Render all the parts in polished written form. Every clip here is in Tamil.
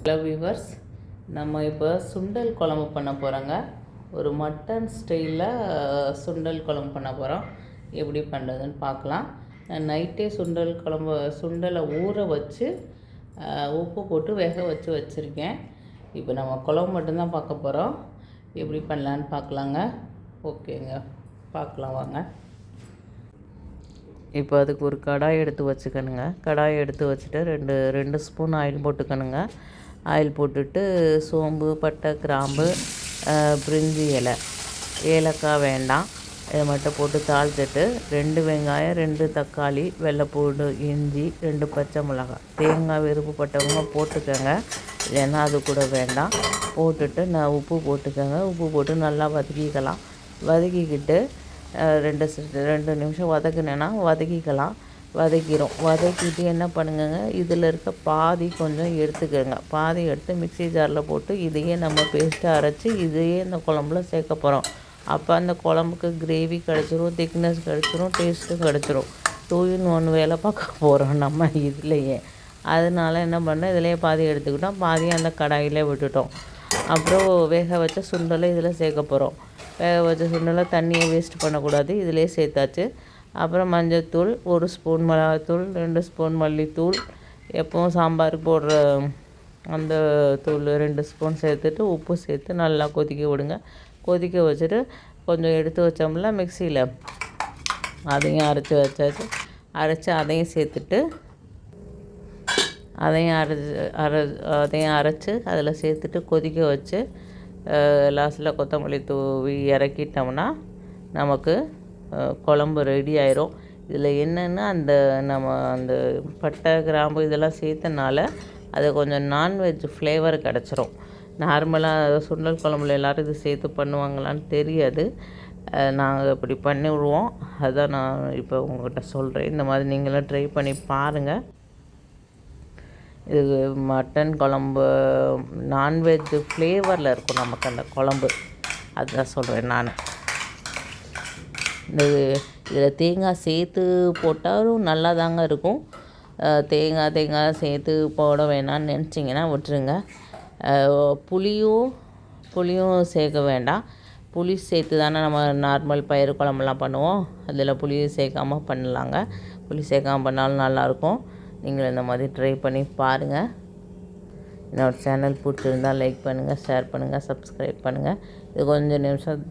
ஹலோ வியூவர்ஸ், நம்ம இப்போ சுண்டல் குழம்பு பண்ண போகிறோங்க. ஒரு மட்டன் ஸ்டைலில் சுண்டல் குழம்பு பண்ண போகிறோம். எப்படி பண்ணுறதுன்னு பார்க்கலாம். நான் நைட்டே சுண்டலை ஊற வச்சு உப்பு போட்டு வேக வச்சு வச்சுருக்கேன். இப்போ நம்ம குழம்பு மட்டும்தான் பார்க்க போகிறோம். எப்படி பண்ணலான்னு பார்க்கலாங்க. ஓகேங்க, பார்க்கலாம் வாங்க. இப்போ அதுக்கு ஒரு கடாய் எடுத்து வச்சுக்கணுங்க. கடாயை எடுத்து வச்சுட்டு ரெண்டு ஸ்பூன் ஆயில் போட்டுக்கணுங்க. ஆயில் போட்டுட்டு சோம்பு, பட்டை, கிராம்பு, பிரிஞ்சி இலை, ஏலக்காய் வேண்டாம், இதை மட்டும் போட்டு தாளிச்சிட்டு 2 வெங்காயம், 2 தக்காளி, வெள்ளைப்பூண்டு, இஞ்சி, 2 பச்சை மிளகாய், தேங்காய் விருப்பப்பட்டவங்க போட்டுக்கோங்க, இல்லைன்னா அது கூட வேண்டாம். போட்டுட்டு உப்பு போட்டுக்கோங்க. உப்பு போட்டு நல்லா வதக்கிக்கலாம். வதக்கிக்கிட்டு 2 நிமிஷம் வதக்குனேன்னா வதக்கிக்கலாம். வதக்கிட்டு என்ன பண்ணுங்கங்க, இதில் இருக்க பாதி கொஞ்சம் எடுத்துக்கோங்க. பாதி எடுத்து மிக்ஸி ஜாரில் போட்டு இதையே நம்ம பேஸ்ட்டாக அரைச்சி இதையே இந்த குழம்புல சேர்க்க போகிறோம். அப்போ அந்த குழம்புக்கு கிரேவி கிடச்சிரும், திக்னஸ் கிடச்சிரும், டேஸ்ட்டும் கிடச்சிரும். 2 in 1 வேலை பார்க்க போகிறோம் நம்ம இதுலேயே. அதனால என்ன பண்ணோம், இதிலேயே பாதி எடுத்துக்கிட்டோம், பாதியை அந்த கடாயிலே விட்டுட்டோம். அப்புறம் வேக வச்ச சுண்டலை இதில் சேர்க்க போகிறோம். வேக வச்ச சுண்டலை தண்ணியை வேஸ்ட் பண்ணக்கூடாது, இதிலே சேர்த்தாச்சு. அப்புறம் மஞ்சள்தூள், 1 ஸ்பூன் மிளகாத்தூள், 2 ஸ்பூன் மல்லித்தூள், எப்பவும் சாம்பாருக்கு போடுற அந்த தூள் 2 ஸ்பூன் சேர்த்துட்டு உப்பு சேர்த்து நல்லா கொதிக்க விடுங்க. கொதிக்க வச்சுட்டு கொஞ்சம் எடுத்து வச்சோம்ல மிக்சியில், அதையும் அரைச்சி அதையும் சேர்த்துட்டு அதையும் அரைச்சி அதில் சேர்த்துட்டு கொதிக்க வச்சு லாஸ்ட்டில் கொத்தமல்லி தூவி இறக்கிட்டோம்னா நமக்கு குழம்பு ரெடி ஆயிரும். இதில் என்னென்னா அந்த பட்டை, கிராம்பு இதெல்லாம் சேர்த்தனால அது கொஞ்சம் நான்வெஜ் ஃப்ளேவர் கிடச்சிரும். நார்மலாக சுண்டல் குழம்புல எல்லோரும் இது சேர்த்து பண்ணுவாங்களான்னு தெரியாது. நாங்கள் இப்படி பண்ணி விடுவோம். அதான் நான் இப்போ உங்கள்கிட்ட சொல்கிறேன். இந்த மாதிரி நீங்களும் ட்ரை பண்ணி பாருங்கள். இது மட்டன் குழம்பு நான்வெஜ் ஃப்ளேவரில் இருக்கும் நமக்கு அந்த குழம்பு, அதுதான் சொல்கிறேன் நான். இதில் தேங்காய் சேர்த்து போட்டாலும் நல்லா தாங்க இருக்கும். தேங்காய் சேர்த்து போட வேணான்னு நினச்சிங்கன்னா விட்டுருங்க. புளியும் சேர்க்க வேண்டாம். புளி சேர்த்து தானே நம்ம நார்மல் பயிறு குழம்புலாம் பண்ணுவோம். அதில் புளியும் சேர்க்காமல் பண்ணலாங்க. புளி சேர்க்காமல் பண்ணாலும் நல்லாயிருக்கும். நீங்கள் இந்த மாதிரி ட்ரை பண்ணி பாருங்கள். என்னோடய சேனல் பிடிச்சிருந்தால் லைக் பண்ணுங்கள், ஷேர் பண்ணுங்கள், சப்ஸ்கிரைப் பண்ணுங்கள். இது கொஞ்சம் நிமிஷம்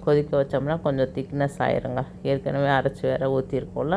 கொதிக்க வச்சோம்னா கொஞ்சம் திக்னஸ் ஆயிருங்க. ஏற்கனவே அரைச்சி வேறு ஊற்றிருக்கோம்ல.